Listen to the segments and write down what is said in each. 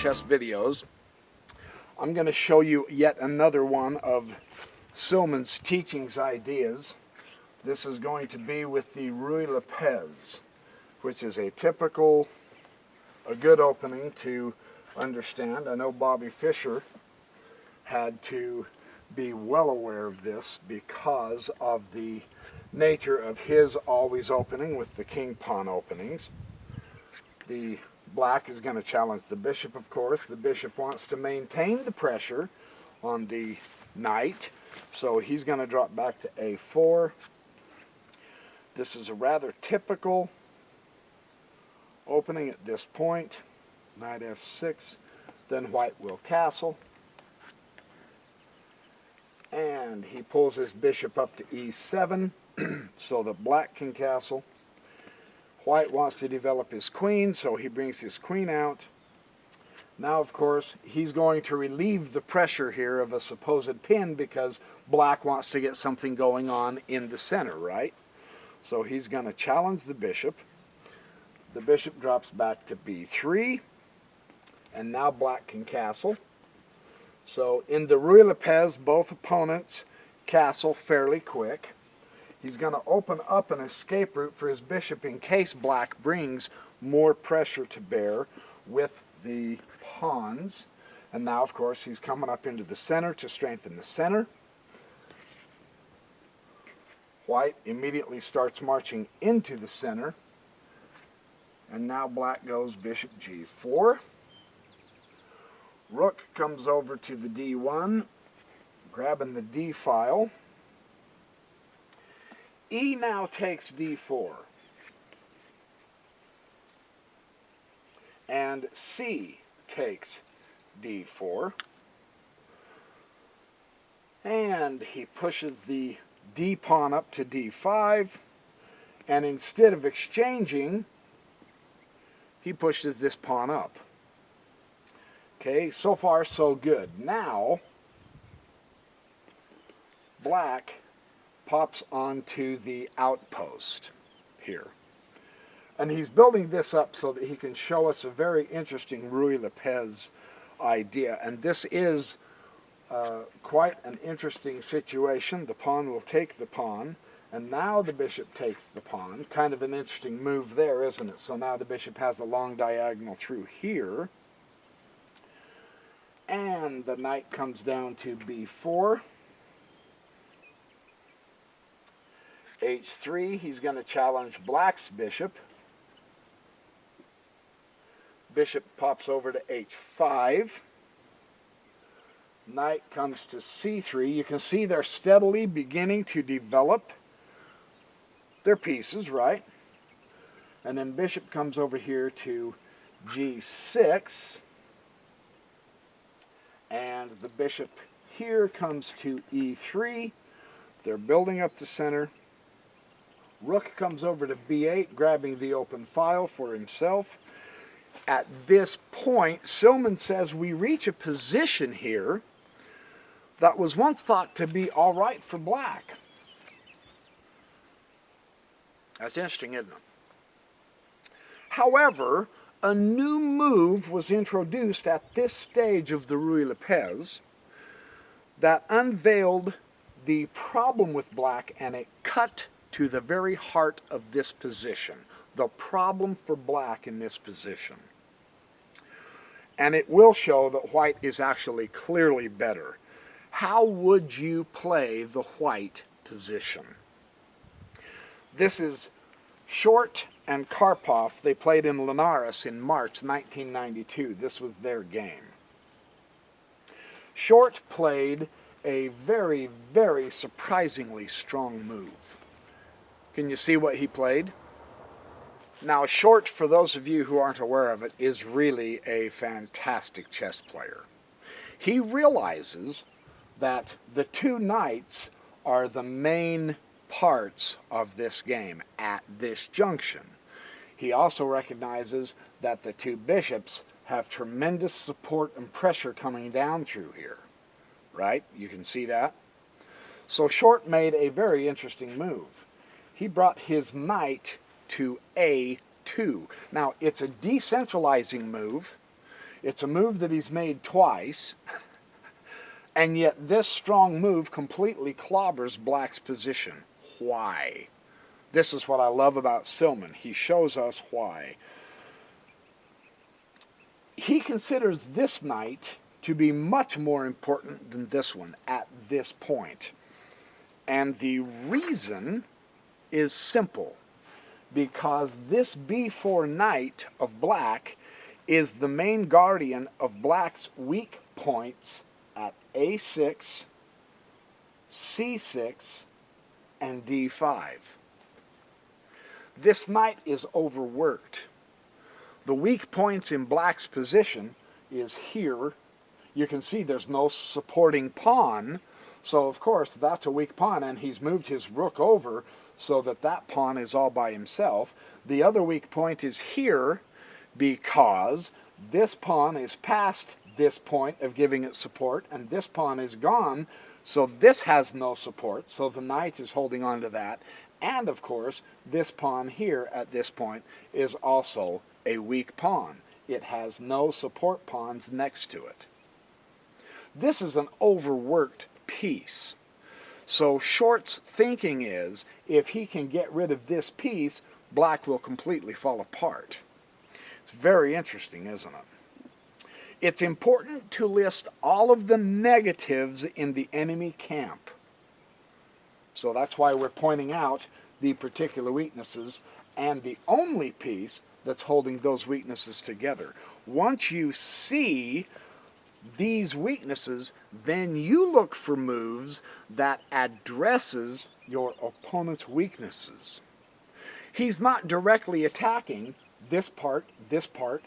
chess videos. I'm going to show you yet another one of Silman's teachings ideas. This is going to be with the Ruy Lopez, which is a good opening to understand. I know Bobby Fischer had to be well aware of this because of the nature of his always opening with the king-pawn openings. The black is going to challenge the bishop, of course. The bishop wants to maintain the pressure on the knight, so he's going to drop back to a4. This is a rather typical opening at this point. Knight f6, then white will castle. And he pulls his bishop up to e7 so that black can castle. White wants to develop his queen, so he brings his queen out. Now, of course, he's going to relieve the pressure here of a supposed pin because black wants to get something going on in the center, right? So he's going to challenge the bishop. The bishop drops back to b3, and now black can castle. So in the Ruy Lopez, both opponents castle fairly quick. He's going to open up an escape route for his bishop in case black brings more pressure to bear with the pawns. And now, of course, he's coming up into the center to strengthen the center. White immediately starts marching into the center. And now black goes bishop g4. Rook comes over to the d1, grabbing the d file. E now takes d4. And C takes d4. And he pushes the d pawn up to d5. And instead of exchanging, he pushes this pawn up. Okay, so far so good. Now, black pops onto the outpost here. And he's building this up so that he can show us a very interesting Ruy Lopez idea. And this is quite an interesting situation. The pawn will take the pawn, and now the bishop takes the pawn. Kind of an interesting move there, isn't it? So now the bishop has a long diagonal through here. And the knight comes down to b4. h3, he's going to challenge black's bishop. Bishop pops over to h5. Knight comes to c3. You can see they're steadily beginning to develop their pieces, right? And then bishop comes over here to g6. And the bishop here comes to e3. They're building up the center. Rook comes over to b8, grabbing the open file for himself. At this point, Silman says we reach a position here that was once thought to be all right for black. That's interesting, isn't it? However, a new move was introduced at this stage of the Ruy Lopez that unveiled the problem with black, and it cut to the very heart of this position, the problem for black in this position. And it will show that white is actually clearly better. How would you play the white position? This is Short and Karpov. They played in Linares in March 1992. This was their game. Short played a very, very surprisingly strong move. Can you see what he played? Now, Short, for those of you who aren't aware of it, is really a fantastic chess player. He realizes that the two knights are the main parts of this game at this junction. He also recognizes that the two bishops have tremendous support and pressure coming down through here. Right? You can see that. So Short made a very interesting move. He brought his knight to a2. Now, it's a decentralizing move. It's a move that he's made twice, and yet this strong move completely clobbers black's position. Why? This is what I love about Silman. He shows us why. He considers this knight to be much more important than this one at this point. And the reason is simple. Because this b4 knight of black is the main guardian of black's weak points at a6, c6, and d5. This knight is overworked. The weak points in black's position is here. You can see there's no supporting pawn, so of course that's a weak pawn, and he's moved his rook over so that that pawn is all by himself. The other weak point is here because this pawn is past this point of giving it support, and this pawn is gone, so this has no support, so the knight is holding on to that. And of course, this pawn here at this point is also a weak pawn. It has no support pawns next to it. This is an overworked piece. So Short's thinking is, if he can get rid of this piece, black will completely fall apart. It's very interesting, isn't it? It's important to list all of the negatives in the enemy camp. So that's why we're pointing out the particular weaknesses and the only piece that's holding those weaknesses together. Once you see these weaknesses, then you look for moves that addresses your opponent's weaknesses. He's not directly attacking this part,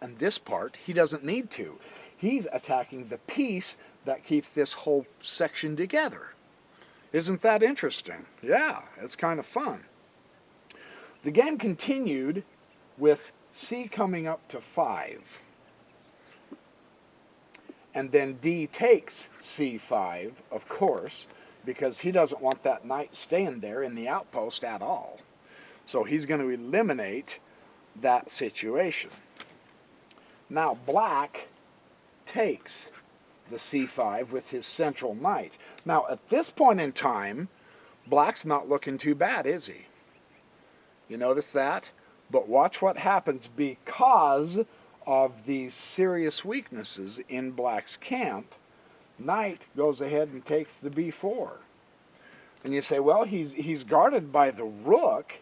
and this part. He doesn't need to. He's attacking the piece that keeps this whole section together. Isn't that interesting? Yeah, it's kind of fun. The game continued with C coming up to 5. And then D takes C5, of course, because he doesn't want that knight staying there in the outpost at all. So he's going to eliminate that situation. Now black takes the C5 with his central knight. Now at this point in time, black's not looking too bad, is he? You notice that? But watch what happens because of these serious weaknesses in black's camp. Knight goes ahead and takes the b4. And you say, well, he's guarded by the rook,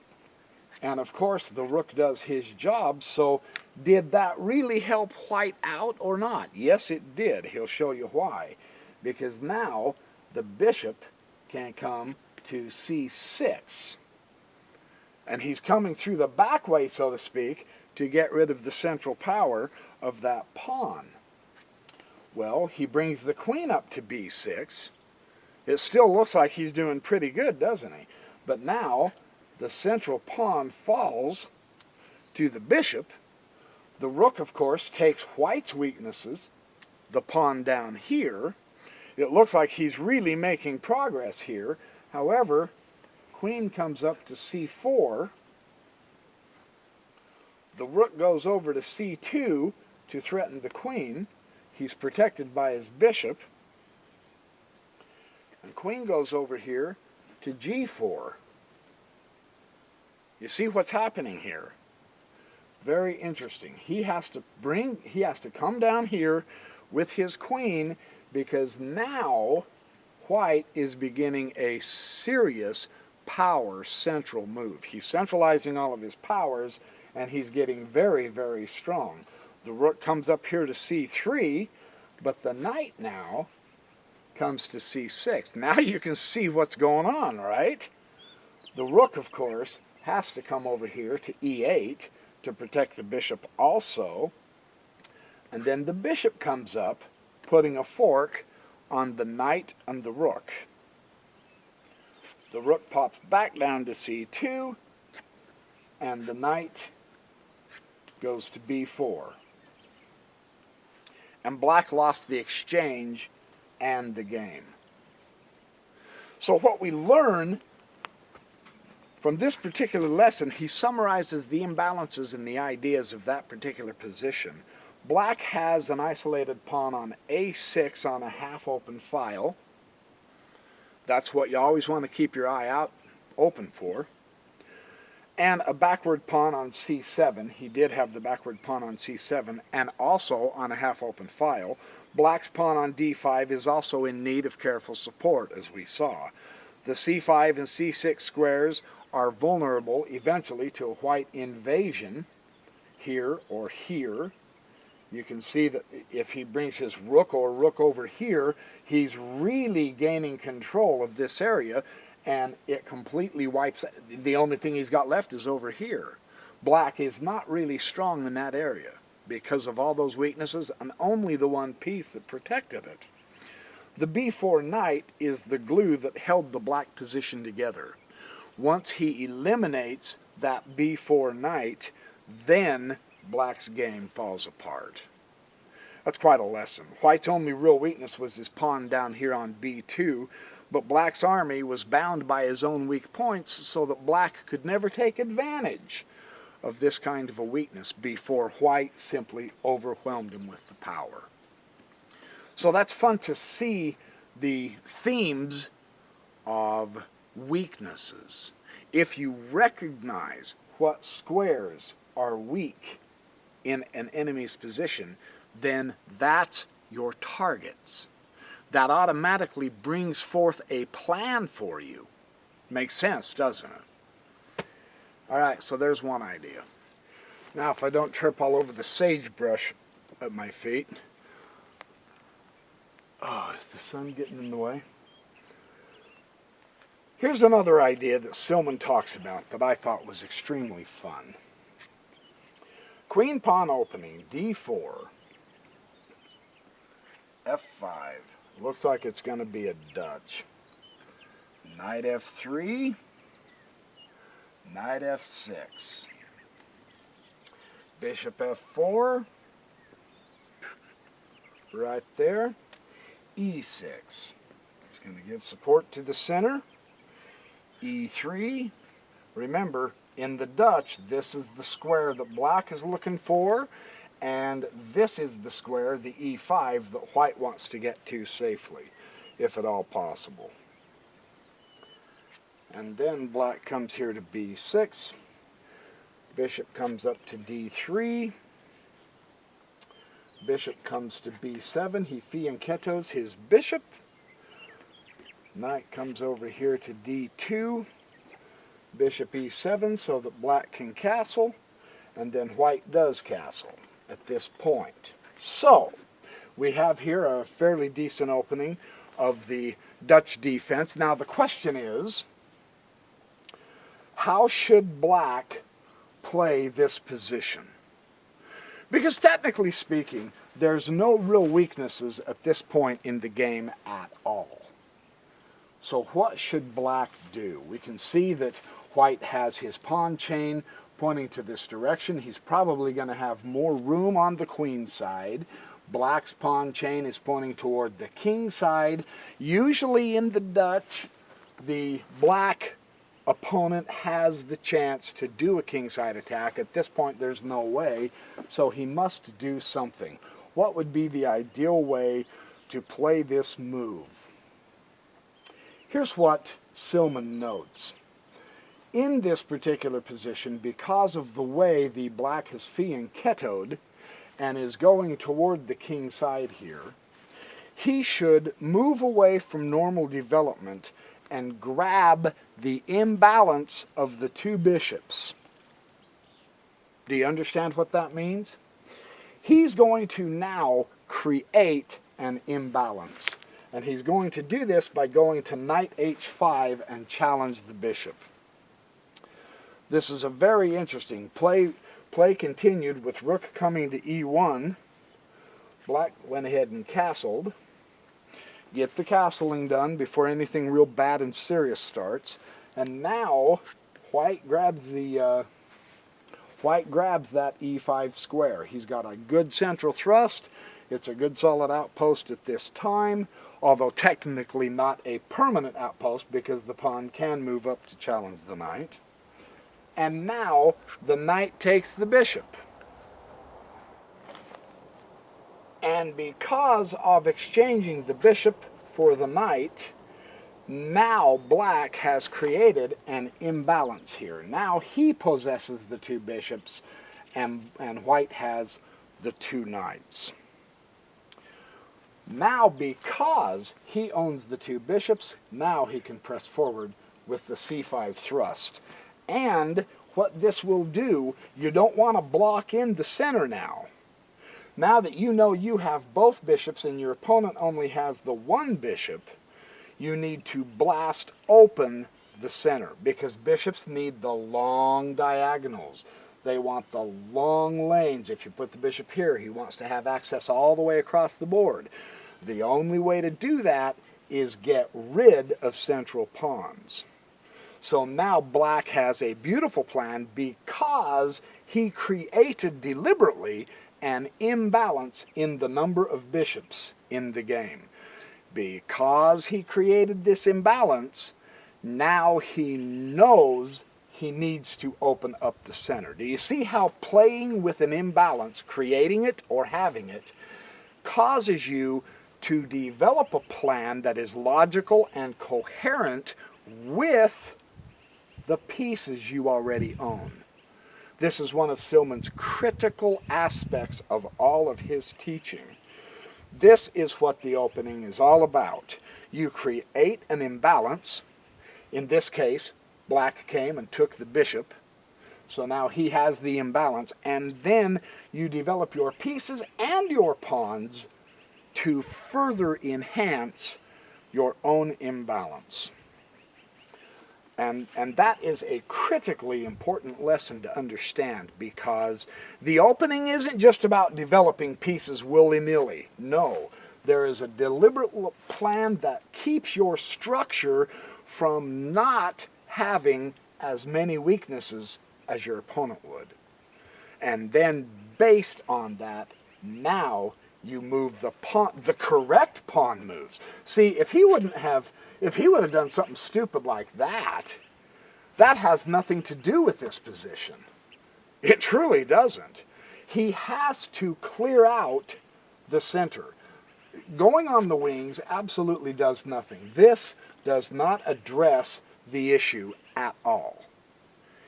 and of course the rook does his job, so did that really help white out or not? Yes, it did. He'll show you why. Because now the bishop can come to c6. And he's coming through the back way, so to speak, to get rid of the central power of that pawn. Well, he brings the queen up to b6. It still looks like he's doing pretty good, doesn't he? But now the central pawn falls to the bishop. The rook, of course, takes white's weaknesses, the pawn down here. It looks like he's really making progress here. However, queen comes up to c4. The rook goes over to c2 to threaten the queen. He's protected by his bishop. And queen goes over here to g4. You see what's happening here? Very interesting. He has to come down here with his queen, because now white is beginning a serious power central move. He's centralizing all of his powers, and he's getting very, very strong. The rook comes up here to c3, but the knight now comes to c6. Now you can see what's going on, right? The rook, of course, has to come over here to e8 to protect the bishop also. And then the bishop comes up, putting a fork on the knight and the rook. The rook pops back down to c2, and the knight goes to b4. And black lost the exchange and the game. So what we learn from this particular lesson, he summarizes the imbalances and the ideas of that particular position. Black has an isolated pawn on a6 on a half-open file. That's what you always want to keep your eye out open for. And a backward pawn on c7. He did have the backward pawn on c7 and also on a half-open file. Black's pawn on d5 is also in need of careful support, as we saw. The c5 and c6 squares are vulnerable eventually to a white invasion here or here. You can see that if he brings his rook or rook over here, he's really gaining control of this area, and it completely wipes. The only thing he's got left is over here. Black is not really strong in that area because of all those weaknesses and only the one piece that protected it. The b4 knight is the glue that held the black position together. Once he eliminates that b4 knight, then Black's game falls apart. That's quite a lesson. White's only real weakness was his pawn down here on b2, but Black's army was bound by his own weak points so that Black could never take advantage of this kind of a weakness before White simply overwhelmed him with the power. So that's fun to see the themes of weaknesses. If you recognize what squares are weak in an enemy's position, then that's your targets. That automatically brings forth a plan for you. Makes sense, doesn't it? All right, so there's one idea. Now, if I don't trip all over the sagebrush at my feet. Oh, is the sun getting in the way? Here's another idea that Silman talks about that I thought was extremely fun. Queen pawn opening, d4, f5. Looks like it's going to be a Dutch. Knight f3, knight f6, bishop f4, right there, e6. He's going to give support to the center. e3. Remember, in the Dutch, this is the square that Black is looking for, and this is the square, the e5, that White wants to get to safely, if at all possible. And then Black comes here to b6. Bishop comes up to d3. Bishop comes to b7. He fianchettos his bishop. Knight comes over here to d2. Bishop e7 so that Black can castle, and then White does castle at this point. So, we have here a fairly decent opening of the Dutch defense. Now the question is, how should Black play this position? Because technically speaking, there's no real weaknesses at this point in the game at all. So what should Black do? We can see that White has his pawn chain pointing to this direction. He's probably going to have more room on the queen side. Black's pawn chain is pointing toward the king side. Usually in the Dutch, the Black opponent has the chance to do a kingside attack. At this point, there's no way, so he must do something. What would be the ideal way to play this move? Here's what Silman notes. In this particular position, because of the way the Black has fianchettoed and is going toward the king side here, he should move away from normal development and grab the imbalance of the two bishops. Do you understand what that means? He's going to now create an imbalance. And he's going to do this by going to knight h5 and challenge the bishop. This is a very interesting play. Play continued with rook coming to e1. Black went ahead and castled. Get the castling done before anything real bad and serious starts. And now White grabs that e5 square. He's got a good central thrust. It's a good solid outpost at this time, although technically not a permanent outpost because the pawn can move up to challenge the knight. And now the knight takes the bishop. And because of exchanging the bishop for the knight, now black has created an imbalance here. Now he possesses the two bishops, and white has the two knights. Now, because he owns the two bishops, now he can press forward with the c5 thrust. And what this will do, you don't want to block in the center now. Now that you know you have both bishops and your opponent only has the one bishop, you need to blast open the center, because bishops need the long diagonals. They want the long lanes. If you put the bishop here, he wants to have access all the way across the board. The only way to do that is get rid of central pawns. So now black has a beautiful plan because he created deliberately an imbalance in the number of bishops in the game. Because he created this imbalance, now he knows he needs to open up the center. Do you see how playing with an imbalance, creating it or having it, causes you to develop a plan that is logical and coherent with the pieces you already own? This is one of Silman's critical aspects of all of his teaching. This is what the opening is all about. You create an imbalance. In this case, black came and took the bishop. So now he has the imbalance. And then you develop your pieces and your pawns to further enhance your own imbalance. And that is a critically important lesson to understand, because the opening isn't just about developing pieces willy-nilly. No, there is a deliberate plan that keeps your structure from not having as many weaknesses as your opponent would. And then based on that, now you move the pawn, the correct pawn moves. See, if he would have done something stupid like that, that has nothing to do with this position. It truly doesn't. He has to clear out the center. Going on the wings absolutely does nothing. This does not address the issue at all.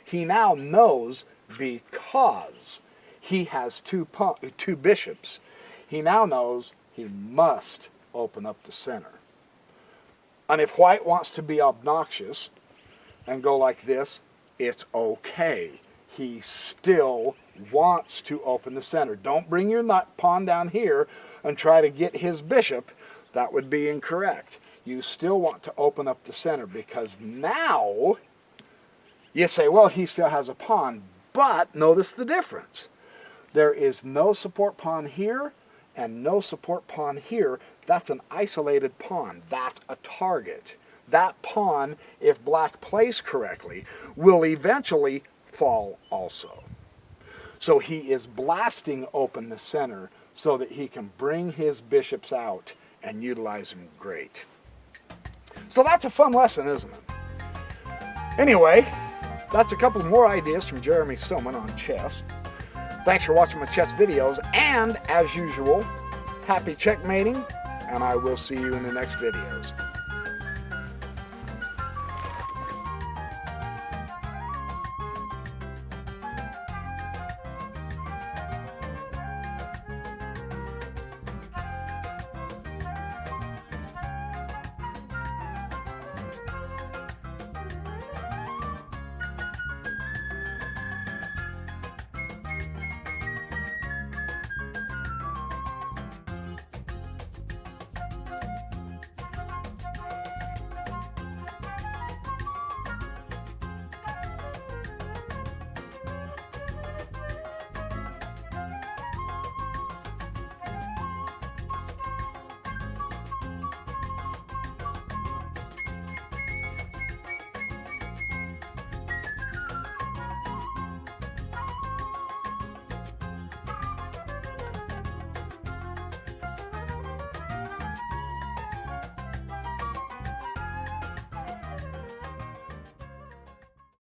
He now knows, because he has two bishops, he now knows he must open up the center. And if white wants to be obnoxious and go like this, it's okay. He still wants to open the center. Don't bring your pawn down here and try to get his bishop. That would be incorrect. You still want to open up the center, because now you say, well, he still has a pawn, but notice the difference. There is no support pawn here and no support pawn here. That's an isolated pawn. That's a target. That pawn, if black plays correctly, will eventually fall also. So he is blasting open the center so that he can bring his bishops out and utilize them great. So that's a fun lesson, isn't it? Anyway, that's a couple more ideas from Jeremy Silman on chess. Thanks for watching my chess videos, and as usual, happy checkmating, and I will see you in the next videos.